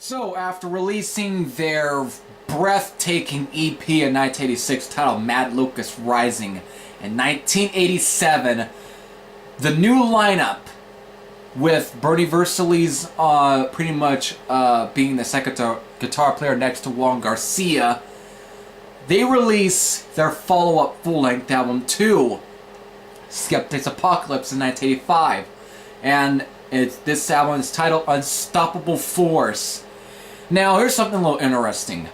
So, after releasing their breathtaking EP in 1986 titled Mad Locust Rising, in 1987, the new lineup, with Bernie Versali's pretty much being the second guitar player next to Juan Garcia, they release their follow-up full-length album to Skeptic's Apocalypse in 1985. And this album is titled Unstoppable Force. Now, here's something a little interesting.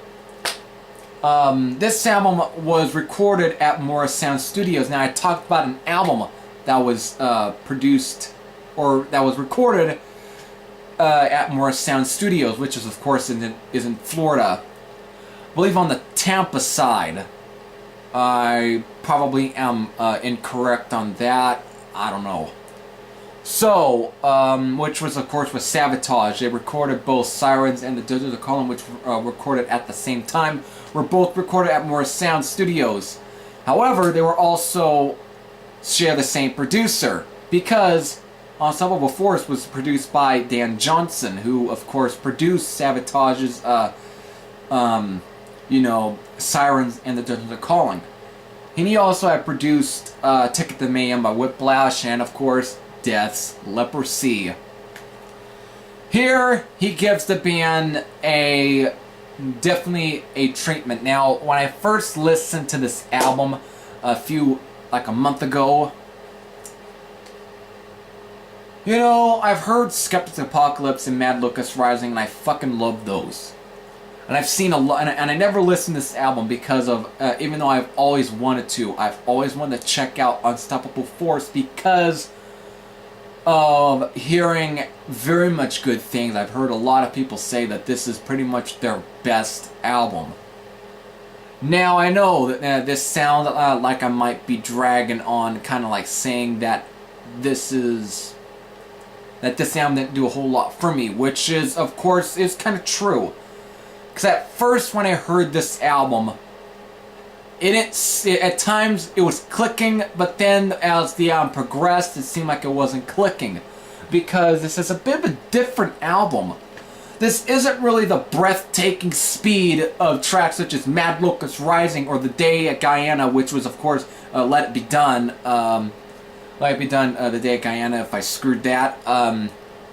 This album was recorded at Morris Sound Studios. Now, I talked about an album that was produced, or that was recorded at Morris Sound Studios, which is, of course, is in Florida. I believe on the Tampa side. I probably am incorrect on that. I don't know. So, which was, of course, with Sabotage. They recorded both Sirens and The Desert of Calling, which recorded at the same time. Were both recorded at Morris Sound Studios. However, they were also share the same producer, because Unstoppable Force was produced by Dan Johnson, who, of course, produced Sabotage's, Sirens and The Desert of Calling. And he also had produced Ticket to Mayhem by Whiplash and, of course, Death's Leprosy. Here, he gives the band definitely a treatment. Now, when I first listened to this album like a month ago, I've heard Skeptic's Apocalypse and Mad Locust Rising, and I fucking love those. And I've seen a lot, and I never listened to this album because of, even though I've always wanted to check out Unstoppable Force because of hearing very much good things. I've heard a lot of people say that this is pretty much their best album. Now, I know that this sounds like I might be dragging on, kind of like saying that this album didn't do a whole lot for me, which is, of course, is kind of true. Because at first, when I heard this album, at times it was clicking, but then as the album progressed, it seemed like it wasn't clicking. Because this is a bit of a different album. This isn't really the breathtaking speed of tracks such as Mad Locust Rising or The Day at Guyana, which was, of course, Let It Be Done. The Day at Guyana, if I screwed that.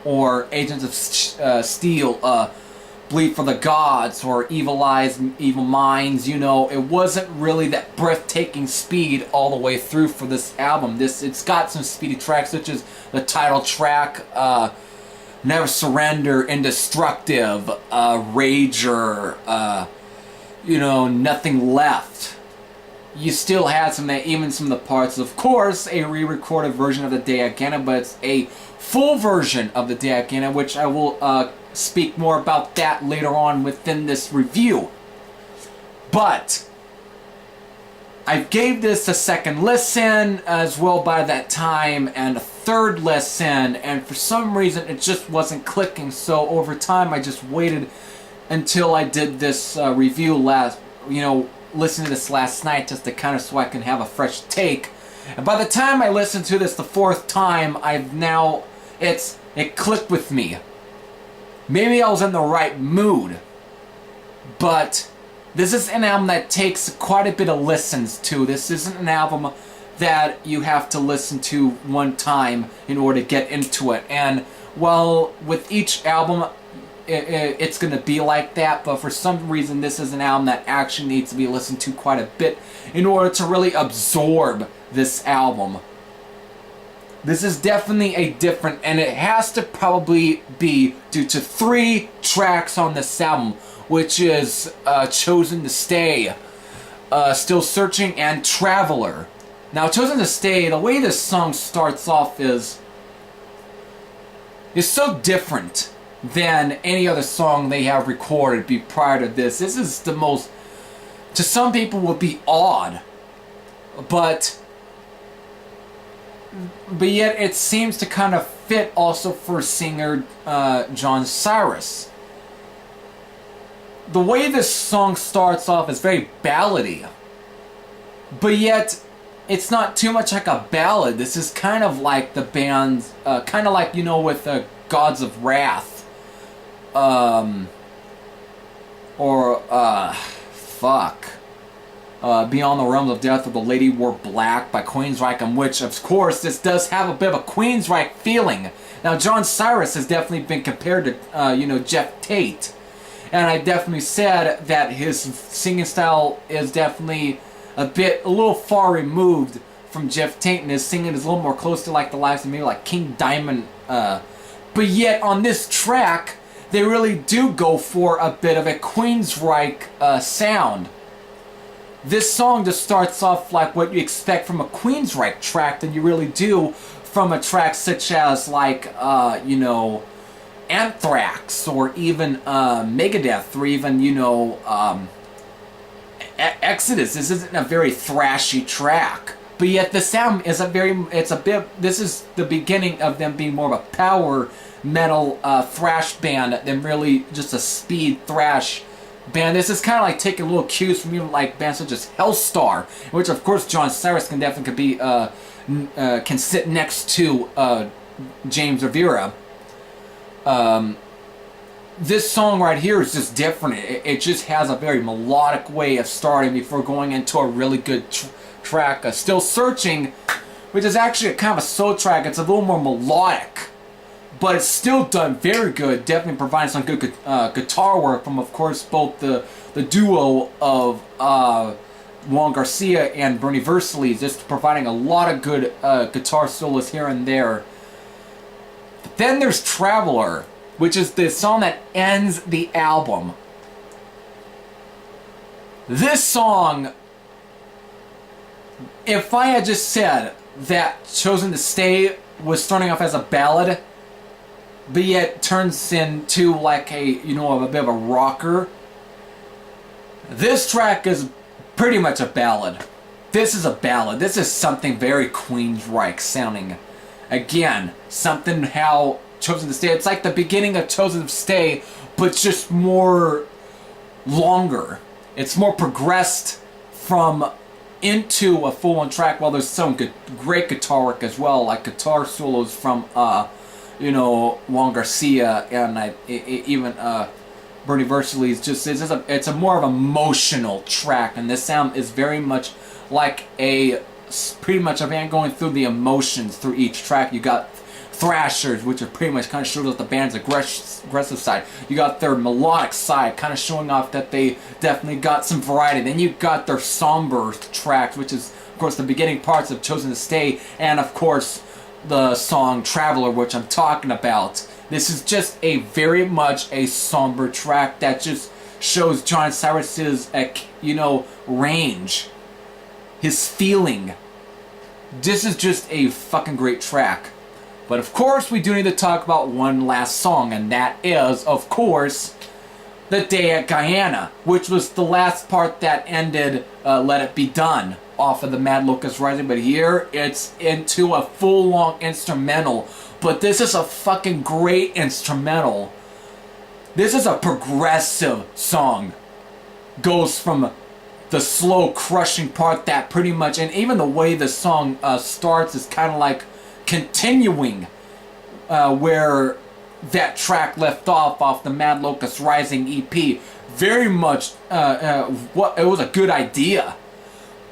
Or Agents of Steel, Bleed for the Gods, or Evil Eyes, Evil Minds. It wasn't really that breathtaking speed all the way through for this album. It's got some speedy tracks, such as the title track, Never Surrender, Indestructive, Rager, Nothing Left. You still had even some of the parts, of course, a re-recorded version of The Day at Guyana, but it's a full version of The Day at Guyana, which I will speak more about that later on within this review. But I gave this a second listen as well by that time, and a third listen, and for some reason it just wasn't clicking. So over time I just waited until I did this review listening to this last night, just to kind of so I can have a fresh take. And by the time I listened to this the fourth time, it clicked with me. Maybe I was in the right mood, but this is an album that takes quite a bit of listens to. This isn't an album that you have to listen to one time in order to get into it. And well, with each album, it's going to be like that, but for some reason this is an album that actually needs to be listened to quite a bit in order to really absorb this album. This is definitely a different, and it has to probably be due to 3 tracks on this album, which is Chosen to Stay, Still Searching, and Traveler. Now, Chosen to Stay, the way this song starts off is so different than any other song they have recorded prior to this. This is the most, to some people, would be odd, but yet it seems to kind of fit also for singer John Cyriis. The way this song starts off is very ballady, but yet it's not too much like a ballad. This is kind of like the band's, kind of like, with Gods of Wrath. or fuck. Beyond the Realms of Death, or The Lady Wore Black by Queensryche, which, of course, this does have a bit of a Queensryche feeling. Now, John Cyriis has definitely been compared to, Jeff Tate. And I definitely said that his singing style is definitely a little far removed from Jeff Tate, and his singing is a little more close to like the likes of maybe like King Diamond. But yet, on this track, they really do go for a bit of a Queensryche sound. This song just starts off like what you expect from a Queensryche track than you really do from a track such as like, Anthrax, or even Megadeth, or even, Exodus. This isn't a very thrashy track. But yet the sound is this is the beginning of them being more of a power metal thrash band than really just a speed thrash band. This is kind of like taking little cues from even like bands such as Hellstar, which of course John Cyriis can sit next to James Rivera. This song right here is just different. It just has a very melodic way of starting before going into a really good track. Still Searching, which is actually a kind of a soul track. It's a little more melodic, but it's still done very good. Definitely providing some good guitar work from, of course, both the duo of Juan Garcia and Bernie Versailles, just providing a lot of good guitar solos here and there. But then there's Traveler, which is the song that ends the album. This song, if I had just said that Chosen to Stay was starting off as a ballad, but yet turns into like a bit of a rocker, this track is pretty much a ballad. This is a ballad. This is something very Queensryche sounding. Again, something how Chosen to Stay. It's like the beginning of Chosen to Stay, but just more longer. It's more progressed from into a full-on track. Well, there's some great guitar work as well, like guitar solos from Juan Garcia and even Bernie Versailles. It's a more of an emotional track, and this sound is very much like pretty much a band going through the emotions through each track. You got thrashers, which are pretty much kind of shows off the band's aggressive side. You got their melodic side, kind of showing off that they definitely got some variety. Then you got their somber tracks, which is, of course, the beginning parts of Chosen to Stay, and of course, the song Traveler, which I'm talking about. This is just very much a somber track that just shows John Cyriis' range, his feeling. This is just a fucking great track. But of course, we do need to talk about one last song, and that is, of course, The Day at Guyana, which was the last part that ended Let It Be Done off of the Mad Locust Rising. But here, it's into a full-long instrumental. But this is a fucking great instrumental. This is a progressive song. Goes from the slow, crushing part that pretty much, and even the way the song starts is kind of like continuing where that track left off the Mad Locust Rising EP. Very much it was a good idea,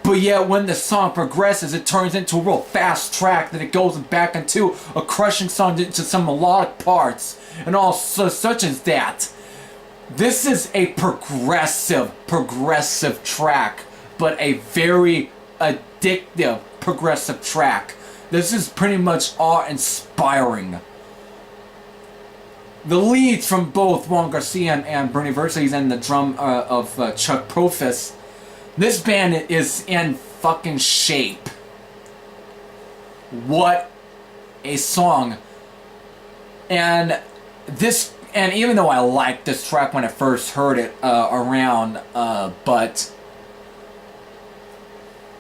but yet when the song progresses, it turns into a real fast track that it goes back into a crushing song, into some melodic parts and also such as that. This is a progressive track, but a very addictive progressive track. This is pretty much awe-inspiring. The leads from both Juan Garcia and Bernie Versailles and the drum of Chuck Profis. This band is in fucking shape. What a song. And even though I liked this track when I first heard it around, but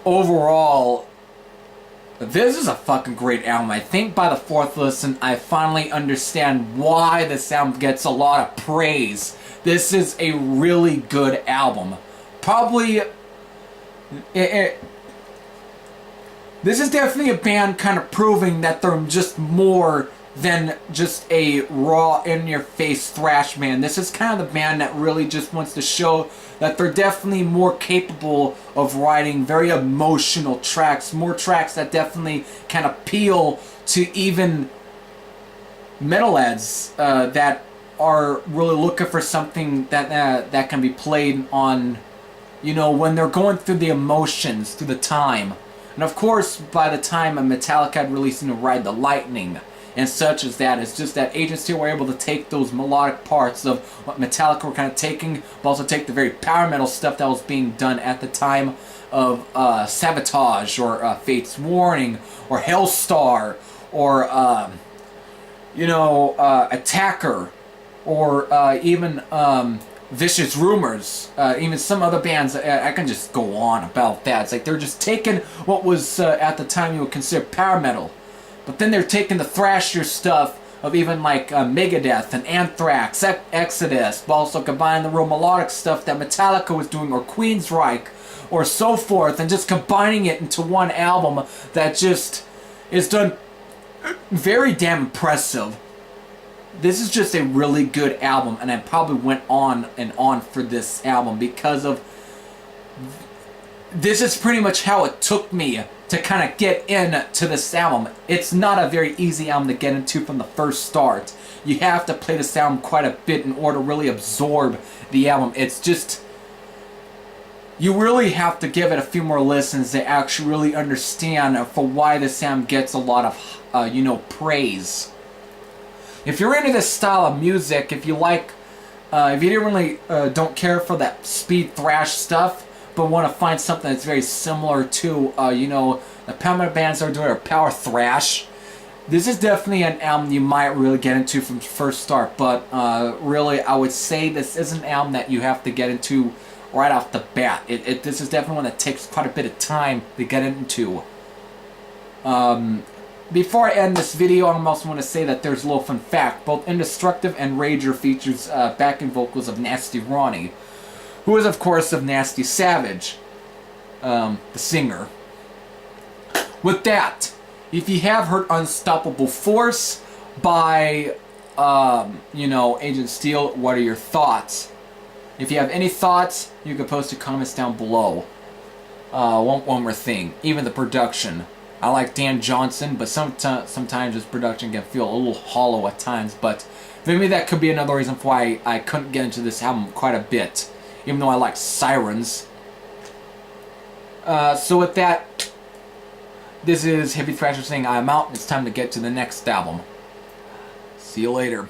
overall, this is a fucking great album. I think by the fourth listen, I finally understand why this album gets a lot of praise. This is a really good album. Probably, this is definitely a band kind of proving that they're just more than just a raw, in-your-face thrash band. This is kind of the band that really just wants to show that they're definitely more capable of writing very emotional tracks, more tracks that definitely can appeal to even metalheads that are really looking for something that can be played on, you know, when they're going through the emotions, through the time. And of course, by the time Metallica had released Ride the Lightning and such as that, it's just that Agent Steel were able to take those melodic parts of what Metallica were kind of taking, but also take the very power metal stuff that was being done at the time of Sabotage, or Fate's Warning, or Hellstar, or Attacker, or even Vicious Rumors, even some other bands. I can just go on about that. It's like they're just taking what was at the time you would consider power metal, but then they're taking the thrashier stuff of even like Megadeth and Anthrax, Exodus, but also combining the real melodic stuff that Metallica was doing, or Queensryche, or so forth, and just combining it into one album that just is done very damn impressive. This is just a really good album, and I probably went on and on for this album because of this is pretty much how it took me to kind of get into this album. It's not a very easy album to get into from the first start. You have to play this album quite a bit in order to really absorb the album. It's just, you really have to give it a few more listens to actually really understand for why this album gets a lot of, praise. If you're into this style of music, if you like, if you don't care for that speed thrash stuff, but want to find something that's very similar to, the power metal bands are doing, or power thrash, this is definitely an album you might really get into from first start. But really, I would say this is an album that you have to get into right off the bat. This is definitely one that takes quite a bit of time to get into. Before I end this video, I also want to say that there's a little fun fact. Both Indestructive and Rager features backing vocals of Nasty Ronnie, who is, of course, of Nasty Savage, the singer. With that, if you have heard Unstoppable Force by, Agent Steel, what are your thoughts? If you have any thoughts, you can post your comments down below. One more thing, even the production. I like Dan Johnson, but sometimes his production can feel a little hollow at times, but maybe that could be another reason why I couldn't get into this album quite a bit, even though I like Sirens. So with that, this is Hippie Thrasher saying I'm out. It's time to get to the next album. See you later.